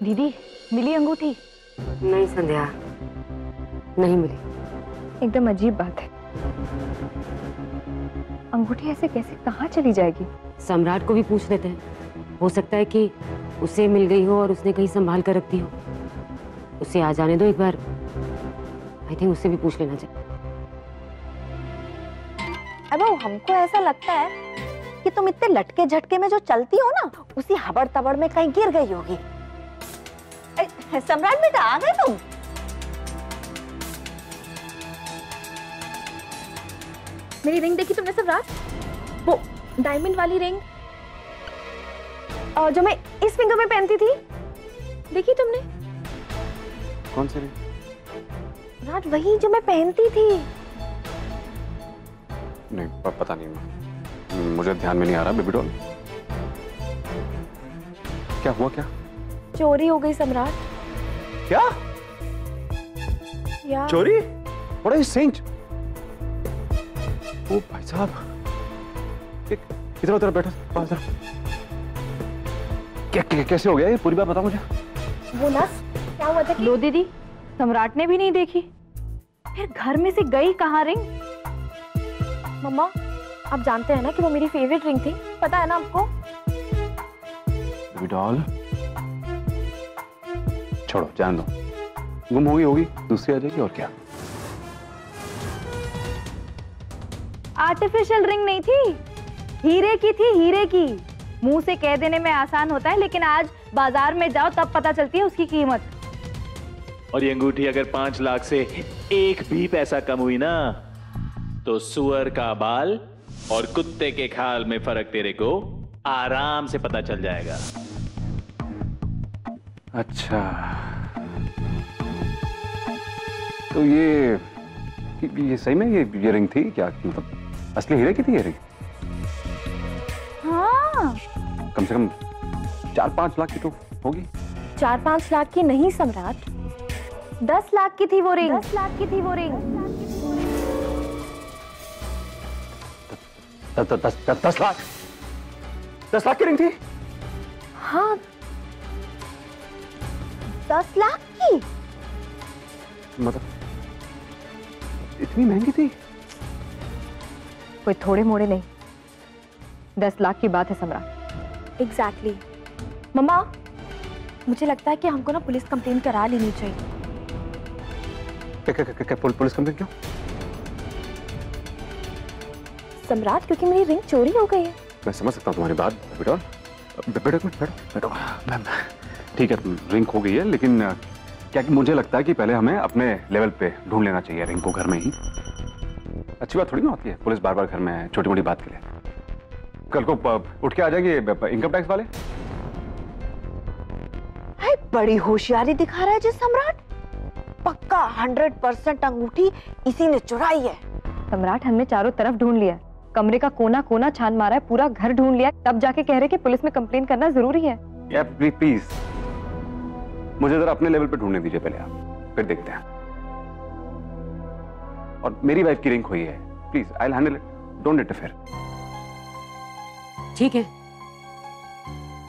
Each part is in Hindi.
दीदी, मिली अंगूठी? नहीं संध्या, नहीं मिली। एकदम अजीब बात है, अंगूठी ऐसे कैसे कहाँ चली जाएगी? सम्राट को भी पूछ लेते हैं, हो सकता है कि उसे मिल गई हो और उसने कहीं संभाल कर रख दी हो। उसे आ जाने दो एक बार, आई थिंक उससे भी पूछ लेना चाहिए। अब हमको ऐसा लगता है कि तुम इतने लटके झटके में जो चलती हो ना, उसी हबड़ तबड़ में कहीं गिर गई होगी। सम्राट बेटा, आ गए तुम? मेरी रिंग देखी तुमने सम्राट? वो डायमंड वाली रिंग जो मैं इस फिंगर में पहनती थी, देखी तुमने? कौन सी रिंग? राज, वही जो मैं पहनती थी। नहीं, पता नहीं, मुझे ध्यान में नहीं आ रहा। बेबी डॉल, क्या हुआ? क्या चोरी हो गई सम्राट। क्या यार, चोरी? What are you saying? ओ भाई साहब, इधर उधर बैठो, कैसे हो गया ये? पूरी बात बताओ मुझे। वो नस क्या हुआ था? लो दीदी, सम्राट ने भी नहीं देखी, फिर घर में से गई कहाँ रिंग? मम्मा, आप जानते हैं ना कि वो मेरी फेवरेट रिंग थी, पता है ना आपको? बेबी डॉल, छोड़ो, जान दो। गुम हो गई होगी, दूसरी आ जाएगी और क्या। आर्टिफिशियल रिंग नहीं थी, हीरे की थी, हीरे की। मुंह से कह देने में आसान होता है, लेकिन आज बाजार में जाओ तब पता चलती है उसकी कीमत। और ये अंगूठी अगर 5 लाख से एक भी पैसा कम हुई ना, तो सुअर का बाल और कुत्ते के खाल में फर्क तेरे को आराम से पता चल जाएगा। अच्छा, तो ये सही में ये रिंग थी क्या? मतलब असली हीरे की थी ये रिंग? हाँ, कम से कम 4-5 लाख की तो होगी। 4-5 लाख की नहीं सम्राट, 10 लाख की थी वो रिंग। 10 लाख की थी वो रिंग। 10 लाख? 10 लाख की रिंग थी? हाँ, 10 लाख की? मतलब इतनी महंगी थी? कोई थोड़े मोड़े नहीं, 10 लाख की बात है सम्राट। एग्जैक्टली। मम्मा, मुझे लगता है कि हमको ना पुलिस कंप्लेन करा लेनी चाहिए। पुलिस कंप्लेन क्यों? सम्राट, क्योंकि मेरी रिंग चोरी हो गई है। मैं समझ सकता हूँ तुम्हारी बात बेटा। बैठो मैम। ठीक है, रिंग खो गई है, लेकिन क्या कि मुझे लगता है कि पहले हमें अपने लेवल पे ढूंढ लेना चाहिए रिंग को घर में ही। अच्छी बात थोड़ी ना होती है पुलिस बार बार घर में है छोटी मोटी बात के लिए। कल को उठ के आ जाएंगे इनकम टैक्स वाले। है, बड़ी होशियारी दिखा रहा है जी सम्राट। पक्का 100% अंगूठी इसी ने चुराई है। सम्राट, हमने चारों तरफ ढूंढ लिया, कमरे का कोना कोना छान मारा है, पूरा घर ढूंढ लिया, तब जाके कह रहे कि पुलिस में कंप्लेन करना जरूरी है। या प्लीज मुझे जरा अपने लेवल पे ढूंढने दीजिए पहले, आप फिर देखते हैं। और मेरी वाइफ की रिंग खोई है, please I will handle it, don't interfere. ठीक है,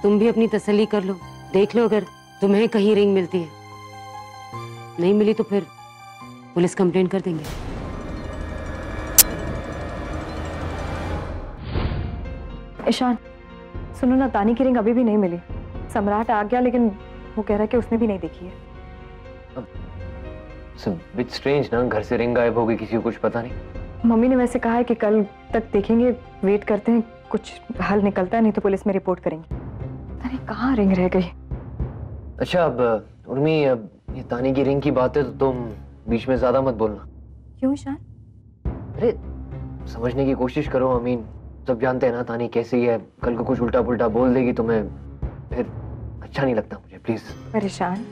तुम भी अपनी तसल्ली कर लो, देख लो अगर तुम्हें कहीं रिंग मिलती है। नहीं मिली तो फिर पुलिस कंप्लेंट कर देंगे। ईशान, सुनो ना, तानी की रिंग अभी भी नहीं मिली। सम्राट आ गया, लेकिन वो कह रहा है कि उसने भी नहीं देखी है। बिट स्ट्रेंज ना, घर से रिंग गायब हो गई, किसी को कुछ पता नहीं। मम्मी ने वैसे कहा है कि कल तक देखेंगे, वेट करते हैं, कुछ हल निकलता है नहीं तो पुलिस में रिपोर्ट करेंगे। पता नहीं कहाँ रिंग रह गई। अच्छा, अब उर्मी, अब ये तानी की रिंग की बात है तो तुम बीच में ज्यादा मत बोलना। क्यों ईशान? अरे समझने की कोशिश करो। अमीन, सब जानते हैं ना तानी कैसी है, कल को कुछ उल्टा पुल्टा बोल देगी तुम्हें, फिर अच्छा नहीं लगता मुझे। प्लीज। परेशान,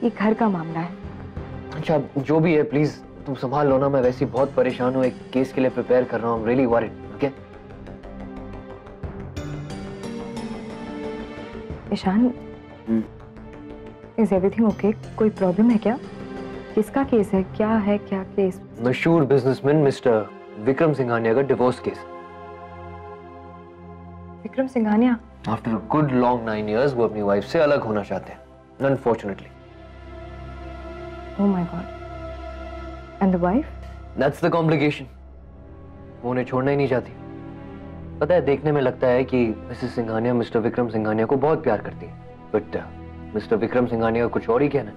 ये घर का मामला है। अच्छा, जो भी है प्लीज तुम संभाल लो ना। मैं वैसे ही बहुत परेशान हूँ, एक केस के लिए प्रिपेयर कर रहा हूँ। Really worried. Okay Ishan, is everything okay? कोई प्रॉब्लम है क्या? किसका केस है? क्या है, क्या केस? मशहूर बिजनेसमैन मिस्टर विक्रम सिंघानिया का divorce case. Vikram Singhania? After a good long 9 years वो अपनी वाइफ से अलग होना चाहते हैं। Unfortunately. Oh my God. And the wife? That's the complication. वो उन्हें छोड़ना ही नहीं चाहती। पता है, देखने में लगता है कि मिसेस सिंघानिया मिस्टर विक्रम सिंघानिया को बहुत प्यार करती है, बट मिस्टर विक्रम सिंघानिया कुछ और ही कहना है।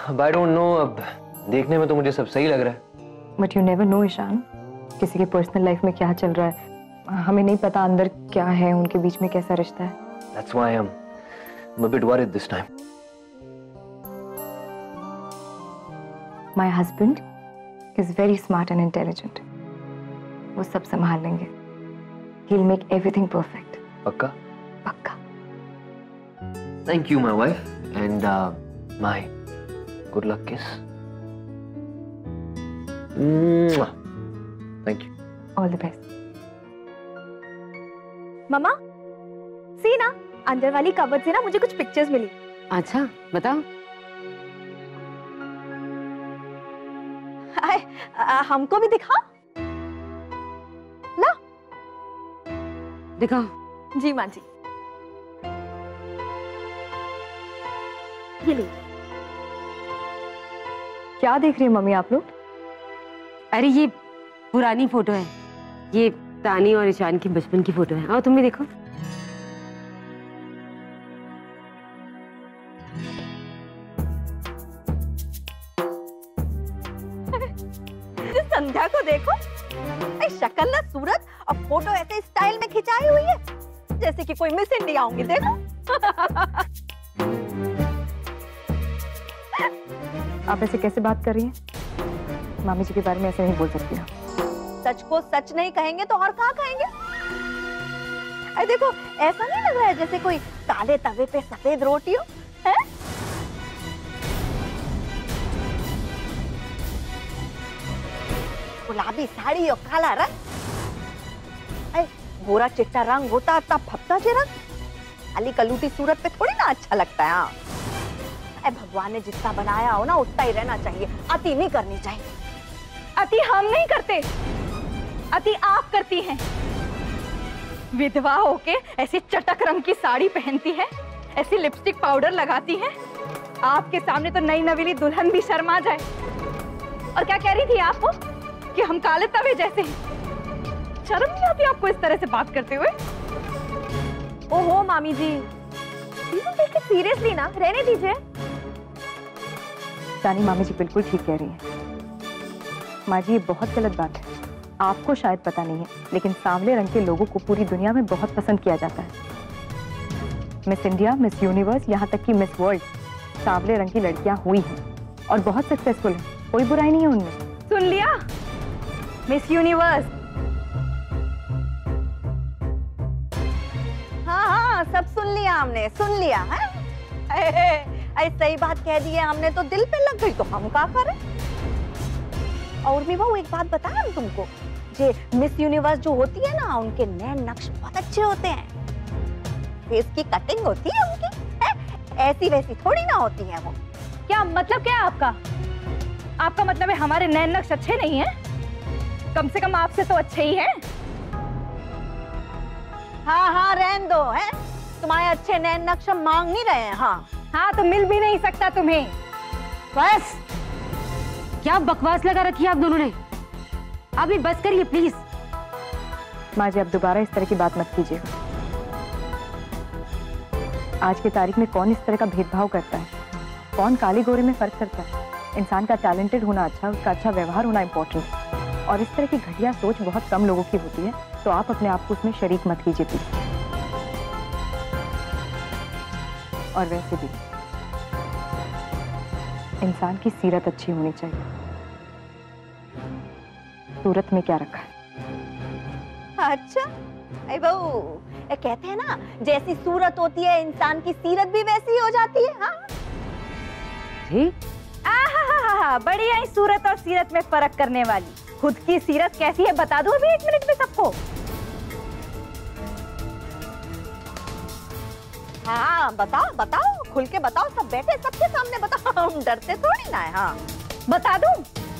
अब I don't know, अब देखने में तो मुझे सब सही लग रहा है। But you never know, Ishan, किसी के पर्सनल लाइफ में क्या चल रहा है, हमें नहीं पता अंदर क्या है, उनके बीच में कैसा रिश्ता है। That's why I'm a bit worried this time. My husband is very smart and intelligent. वो सब संभाल लेंगे। He'll make everything perfect. पक्का? पक्का। Thank you, my wife, and my good luck kiss. Mwah. Thank you. All the best. मम्मा, सी ना, अंदर वाली कबर्ड से ना मुझे कुछ पिक्चर्स मिली। अच्छा, बताओ। हमको भी दिखा। ला। दिखाओ। जी माँ जी। ये ले। क्या देख रही है मम्मी आप लोग? अरे ये पुरानी फोटो है, ये तानी और ईशान की बचपन की फोटो है। आओ तुम भी देखो। संध्या को देखो, शक्ल ना सूरत और फोटो ऐसे स्टाइल में खिंचाई हुई है जैसे कि कोई मिस इंडिया होंगी। देखो। आप ऐसे कैसे बात कर रही हैं? मामी जी के बारे में ऐसे नहीं बोल सकती ना। सच को सच नहीं कहेंगे तो और कहाँ कहेंगे? अरे देखो, ऐसा नहीं लग रहा है जैसे कोई काले तवे पे सफेद रोटी हो, है? गुलाबी साड़ी और काला रंग, अरे गोरा चिट्टा रंग होता तब फपता जे रंग, खाली कलूटी सूरत पे थोड़ी ना अच्छा लगता है। हाँ, अरे भगवान ने जितना बनाया हो ना उतना ही रहना चाहिए, अति नहीं करनी चाहिए। अति हम नहीं करते, अति आप करती हैं। विधवा होके ऐसे चटक रंग की साड़ी पहनती है, ऐसी लिपस्टिक पाउडर लगाती है, आपके सामने तो नई नवीली दुल्हन भी शर्मा जाए। और क्या कह रही थी आप वो कि हम काले तवे जैसे हैं? शर्म नहीं आती आपको इस तरह से बात करते हुए? ओहो मामी जी, सीरियसली ना रहने दीजिए। जानी मामी जी बिल्कुल ठीक कह रही हैं। माँ जी ये बहुत गलत बात है, आपको शायद पता नहीं है लेकिन सांवले रंग के लोगों को पूरी दुनिया में बहुत पसंद किया जाता है। मिस इंडिया, मिस यूनिवर्स, यहाँ तक कि मिस वर्ल्ड सांवले रंग की लड़कियां हुई हैं और बहुत सक्सेसफुल हैं, कोई बुराई नहीं है उनमें। सुन लिया मिस यूनिवर्स? हाँ हाँ, सब सुन लिया हमने, सुन लिया है। सही बात कह दी है हमने तो दिल पे लग गई, तो हम क्या करें? और भी वो एक बात बताएं हम तुमको, जे मिस यूनिवर्स जो होती है ना, उनके नैन नक्श बहुत अच्छे होते हैं, फेस की कटिंग होती है उनकी, है? ऐसी वैसी थोड़ी ना होती है वो। क्या मतलब क्या है आपका? आपका मतलब है हमारे नैन नक्श अच्छे नहीं हैं? कम से कम आपसे तो अच्छे ही हैं। हाँ हाँ रहन दो, है तुम्हारे अच्छे नैन नक्श हम मांग नहीं रहे हैं। हाँ हाँ, तो मिल भी नहीं सकता तुम्हें। बस, क्या बकवास लगा रखी है आप दोनों ने? अभी बस करिए प्लीज। माँ जी, अब दोबारा इस तरह की बात मत कीजिए। आज की तारीख में कौन इस तरह का भेदभाव करता है? कौन काले गोरे में फर्क करता है? इंसान का टैलेंटेड होना अच्छा, उसका अच्छा व्यवहार होना इम्पोर्टेंट, और इस तरह की घटिया सोच बहुत कम लोगों की होती है, तो आप अपने आप को उसमें शरीक मत कीजिए प्लीज। और वैसे भी इंसान की सीरत अच्छी होनी चाहिए, सूरत में क्या रखा है? अच्छा, अरे बहू, कहते हैं ना जैसी सूरत होती है इंसान की सीरत भी वैसी हो जाती है। हाँ ठीक। बढ़िया ही सूरत और सीरत में फर्क करने वाली, खुद की सीरत कैसी है बता दो अभी 1 मिनट में सबको। हाँ बताओ बताओ, खुल के बताओ, सब बैठे सबके सामने बताओ, हम डरते थोड़ी ना है। हाँ बता दूं?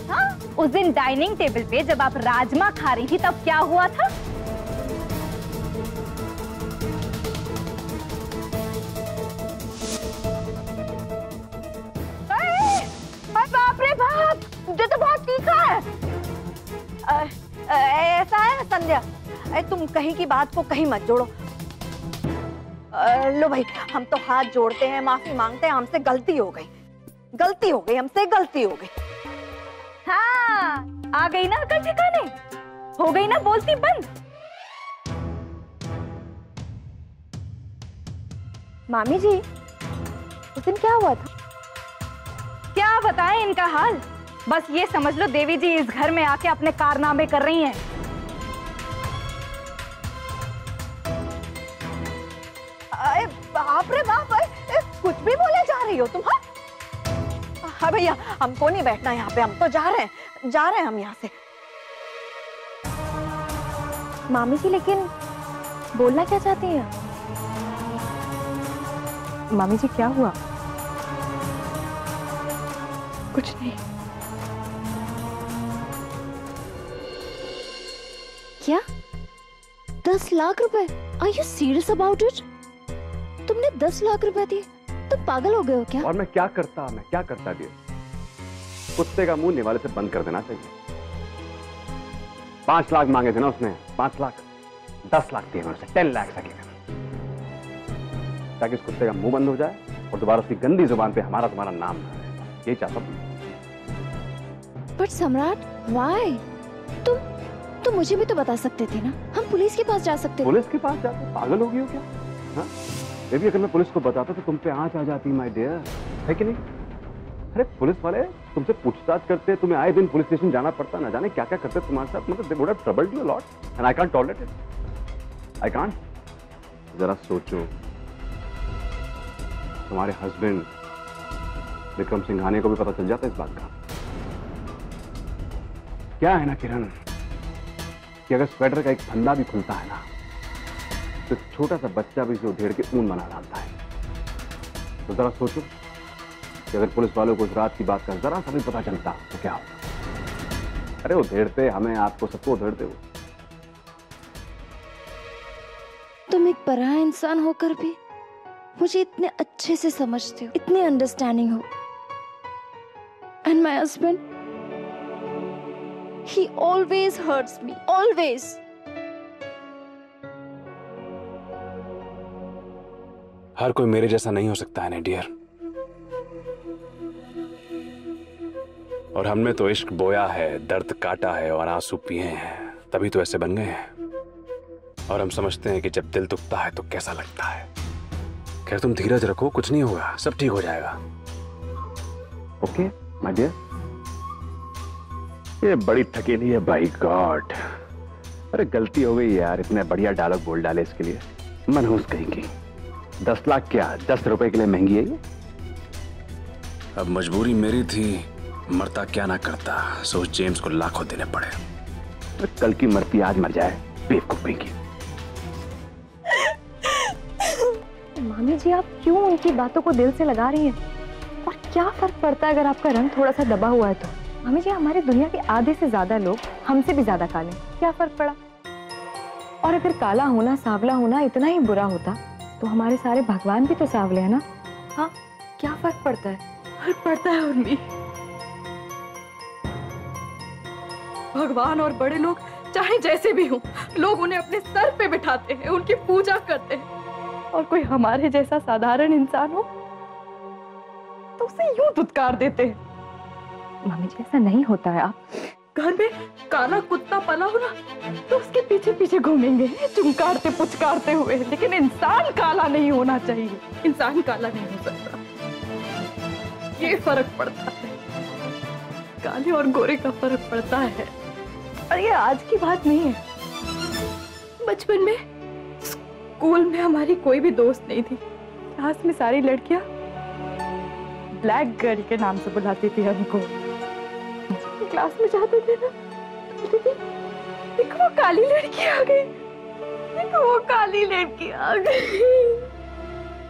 हाँ, उस दिन डाइनिंग टेबल पे जब आप राजमा खा रही थी तब क्या हुआ था? तुझे तो बहुत तीखा है। ऐसा है ना संध्या, तुम कहीं की बात को कहीं मत जोड़ो। लो भाई, हम तो हाथ जोड़ते हैं, माफी मांगते हैं, हमसे गलती हो गई, हमसे गलती हो गई। हाँ, आ गई ना अकल ठिकाने, हो गई ना बोलती बंद। मामी जी, उस दिन क्या हुआ था? क्या बताएं इनका हाल, बस ये समझ लो देवी जी इस घर में आके अपने कारनामे कर रही हैं। अरे बाप रे बाप, कुछ भी बोले जा रही हो तुम। हाँ भैया, हमको नहीं बैठना यहाँ पे, हम तो जा रहे हैं हम यहाँ से। मामी जी, लेकिन बोलना क्या चाहती हैं? मामी जी क्या हुआ? कुछ नहीं। क्या 10 लाख रुपए? Are you serious about it? तुमने 10 लाख रुपए दिए? तुम पागल हो गए हो क्या? और मैं क्या करता दिया? कुत्ते का मुंह निवाले से बंद कर देना चाहिए। 5 लाख मांगे थे ना उसने, 5 लाख, 10 लाख दिए मैंने उसे, 10 लाख सके, ताकि उस कुत्ते का मुंह बंद हो जाए और दोबारा उसकी गंदी जुबान पे हमारा तुम्हारा नाम ना आए। ये चाहता हूं। बट सम्राट, व्हाई? तुम मुझे भी तो बता सकते थे ना, हम पुलिस के पास जा सकते थे। पुलिस के पास जाते? पागल हो गई हो क्या? हाँ? बेबी, अगर मैं पुलिस को बताता तो तुम पे आंच आ जाती माय डियर, है कि नहीं? अरे पुलिस वाले तुमसे पूछताछ करते, तुम्हें आए दिन पुलिस स्टेशन जाना पड़ता, ना जाने क्या क्या करते तुम्हारे साथ, मतलब they would have troubled you a lot and I can't tolerate it. I can't. जरा सोचो, तुम्हारे हस्बैंड विक्रम सिंघानिया को भी पता चल जाता इस बात का। क्या है ना किरण, कि अगर स्वेटर का एक फंदा भी खुलता है ना, तो छोटा सा बच्चा भी इसे उधेड़ के ऊन बना डालता है। तो जरा सोचो कि अगर पुलिस वालों को उस रात की बात का जरा सा भी पता चलता तो क्या होता? अरे उधेड़ते हमें, आपको, सबको उधेड़ते हो। तुम एक पराया इंसान होकर भी मुझे इतने अच्छे से समझते हो, इतने अंडरस्टैंडिंग हो। And my husband, he always hurts me, always. हर कोई मेरे जैसा नहीं हो सकता है ना डियर, और हमने तो इश्क बोया है, दर्द काटा है और आंसू पिए हैं, तभी तो ऐसे बन गए हैं। और हम समझते हैं कि जब दिल दुखता है तो कैसा लगता है। खैर तुम धीरज रखो, कुछ नहीं होगा, सब ठीक हो जाएगा। Okay my dear. ये बड़ी थकेली है बाय गॉड। अरे गलती हो गई यार, इतने बढ़िया डायलॉग बोल डाले इसके लिए, मनहूस कहेंगी। 10 लाख क्या 10 रुपए के लिए महंगी है ये? अब मजबूरी मेरी थी, मरता क्या ना करता, सो जेम्स को लाखों देने पड़े। कल की मरती आज मर जाए, बेवकूफ कहेंगी। मामी जी, आप क्यों उनकी बातों को दिल से लगा रही हैं? और क्या फर्क पड़ता है अगर आपका रंग थोड़ा सा दबा हुआ है तो? मामी जी, हमारी दुनिया के आधे से ज्यादा लोग हमसे भी ज्यादा काले, क्या फर्क पड़ा? और अगर काला होना, सांवला होना इतना ही बुरा होता तो हमारे सारे भगवान भी तो सांवले हैं ना? हाँ, क्या फर्क पड़ता है? फर्क पड़ता है उर्मी। भगवान और बड़े लोग चाहे जैसे भी हों, लोग उन्हें अपने सर पे बिठाते हैं, उनकी पूजा करते हैं। और कोई हमारे जैसा साधारण इंसान हो तो उसे यूं धुतकार देते हैं। मामी जी, ऐसा नहीं होता है। आप घर में काला कुत्ता पला हो ना, तो उसके पीछे पीछे घूमेंगे चुमकारते पुचकारते हुए, लेकिन इंसान काला नहीं होना चाहिए। इंसान काला नहीं हो सकता, ये फर्क पड़ता है। काले और गोरे का फर्क पड़ता है। और ये आज की बात नहीं है। बचपन में स्कूल में हमारी कोई भी दोस्त नहीं थी। क्लास में सारी लड़कियां ब्लैक गर्ल के नाम से बुलाती थी हमको। क्लास में जाते थे ना, देखो वो काली लड़की आ गई, देखो वो काली लड़की आ गई।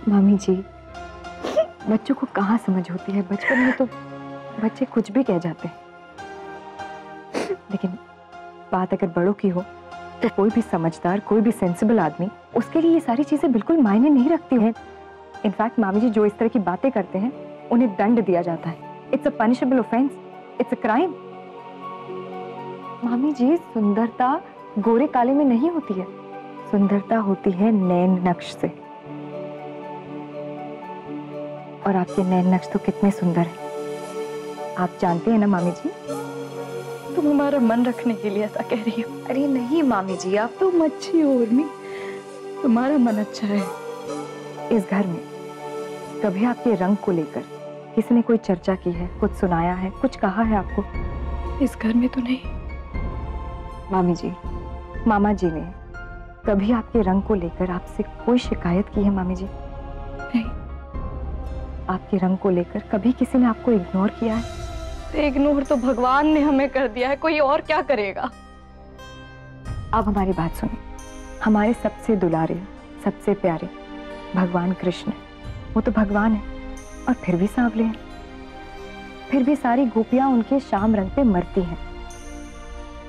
मामी जी, बच्चों को कहाँ समझ होती है? बचपन में तो बच्चे कुछ भी कह जाते हैं, लेकिन बात अगर बड़ों की हो तो कोई भी समझदार, कोई भी सेंसिबल आदमी, उसके लिए ये सारी चीजें बिल्कुल मायने नहीं रखती हैं। इनफैक्ट मामी जी, जो इस तरह की बातें करते हैं उन्हें दंड दिया जाता है। It's a punishable offence, it's a crime. मामी जी, सुंदरता गोरे काले में नहीं होती है, सुंदरता होती है नैन नक्श से। और आपके नैन नक्श तो कितने सुंदर हैं, आप जानते हैं ना मामी जी। तुम हमारा मन रखने के लिए ऐसा कह रही हो? अरे नहीं मामी जी, आप तो अच्छी हो उर्मी, तुम्हारा मन अच्छा है। इस घर में कभी आपके रंग को लेकर किसी ने कोई चर्चा की है, कुछ सुनाया है, कुछ कहा है आपको? इस घर में तो नहीं। मामी जी, मामा जी ने कभी आपके रंग को लेकर आपसे कोई शिकायत की है मामी जी? नहीं। आपके रंग को लेकर कभी किसी ने आपको इग्नोर किया है? इग्नोर तो भगवान ने हमें कर दिया है, कोई और क्या करेगा? आप हमारी बात सुनिए। हमारे सबसे दुलारे, सबसे प्यारे भगवान कृष्ण, वो तो भगवान है और फिर भी सांवले हैं। फिर भी सारी गोपियां उनके श्याम रंग पे मरती हैं।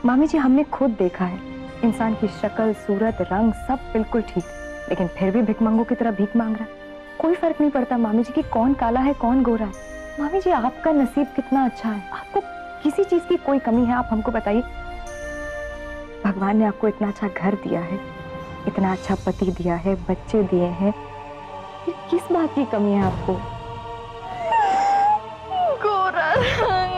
मामी जी, हमने खुद देखा है, इंसान की शक्ल, सूरत, रंग सब बिल्कुल ठीक, लेकिन फिर भी भिखमंगों की तरह भीख मांग रहा है। कोई फर्क नहीं पड़ता मामी जी कि कौन काला है कौन गोरा है। मामी जी, आपका नसीब कितना अच्छा है, आपको किसी चीज की कोई कमी है? आप हमको बताइए। भगवान ने आपको इतना अच्छा घर दिया है, इतना अच्छा पति दिया है, बच्चे दिए हैं, फिर किस बात की कमी है आपको? गोरा रंग।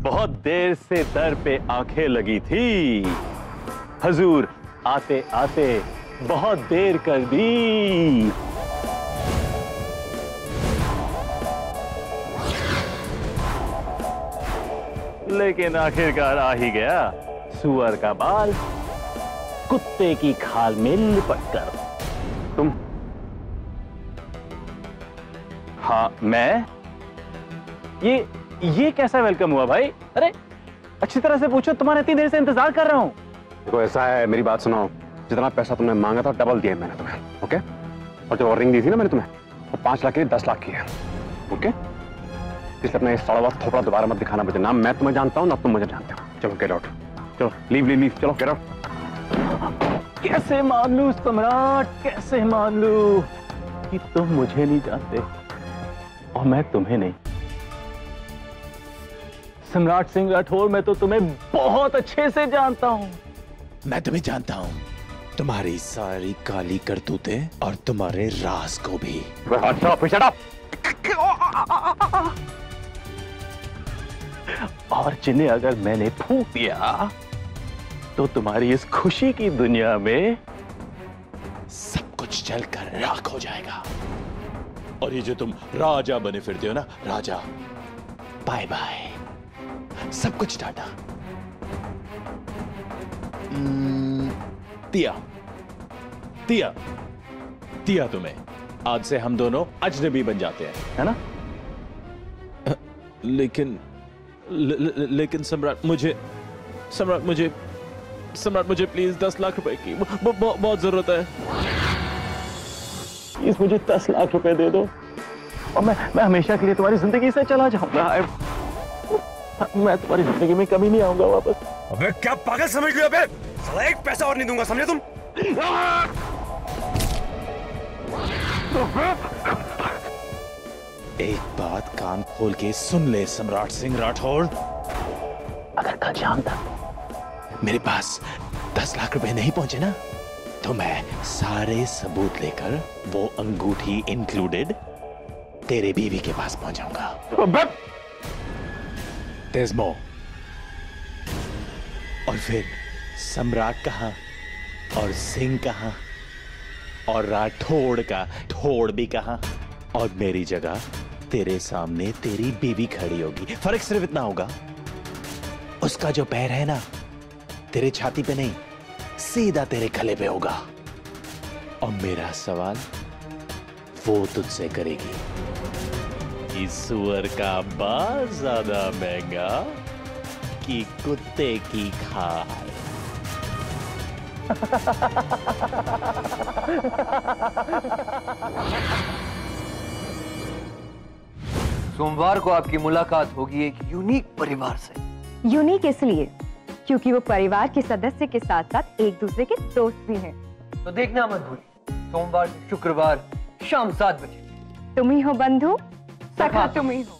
बहुत देर से दर पे आंखें लगी थी, हजूर आते आते बहुत देर कर दी। लेकिन आखिरकार आ ही गया, सुअर का बाल कुत्ते की खाल में लिपट कर। तुम? हाँ मैं? ये कैसा वेलकम हुआ भाई? अरे अच्छी तरह से पूछो, तुम्हारे इतनी देर से इंतजार कर रहा हूं। देखो ऐसा है, मेरी बात सुनो, जितना पैसा तुमने मांगा था डबल दिया मैंने तुम्हें, ओके? और जो रिंग दी थी ना मैंने तुम्हें, वो 5 लाख के लिए 10 लाख की है, ओके? इसलिए अपना ये सड़ा हुआ थोपड़ा दोबारा मत दिखाना मुझे। ना मैं तुम्हें जानता हूँ ना तुम मुझे जानते हो। चलो गेट आउट, चलो लीव, चलो गेट आउट। कैसे मान लूं सम्राट, कैसे मान लूं कि तुम मुझे नहीं जानते और मैं तुम्हें नहीं। सम्राट सिंह राठौर, मैं तो तुम्हें बहुत अच्छे से जानता हूं। मैं तुम्हें जानता हूं, तुम्हारी सारी काली करतूतें और तुम्हारे राज को भी। और जिन्हें अगर मैंने फूंक दिया तो तुम्हारी इस खुशी की दुनिया में सब कुछ जलकर राख हो जाएगा। और ये जो तुम राजा बने फिरते हो ना, राजा, बाय बाय, सब कुछ टाटा। दिया तुम्हें, आज से हम दोनों अजनबी बन जाते हैं, है ना? लेकिन सम्राट मुझे प्लीज 10 लाख रुपए की बहुत जरूरत है। प्लीज मुझे 10 लाख रुपए दे दो और मैं हमेशा के लिए तुम्हारी जिंदगी से चला जाऊंगा। मैं तुम्हारी जिंदगी में कभी नहीं आऊंगा वापस। अबे क्या पागल समझ लियो? अबे साला एक पैसा और नहीं दूंगा, समझे तुम? एक बात कान खोल के सुन ले सम्राट सिंह राठौर, अगर कल शाम तक मेरे पास 10 लाख रुपए नहीं पहुंचे ना, तो मैं सारे सबूत लेकर वो अंगूठी इंक्लूडेड तेरे बीवी के पास पहुंचाऊंगा। There's more। और फिर सम्राट कहां और सिंह कहां और राठौड़ का ठोड़ भी कहां, और मेरी जगह तेरे सामने तेरी बीवी खड़ी होगी। फर्क सिर्फ इतना होगा, उसका जो पैर है ना तेरे छाती पे नहीं, सीधा तेरे गले पे होगा। और मेरा सवाल वो तुझसे करेगी, इस सुअर का बाल ज्यादा महंगा कि कुत्ते की खाल? सोमवार को आपकी मुलाकात होगी एक यूनिक परिवार से। यूनिक इसलिए क्योंकि वो परिवार के सदस्य के साथ साथ एक दूसरे के दोस्त भी हैं। तो देखना मत भूलिए, सोमवार से शुक्रवार शाम 7 बजे। तुम ही हो बंधु, सखा तुम ही हो।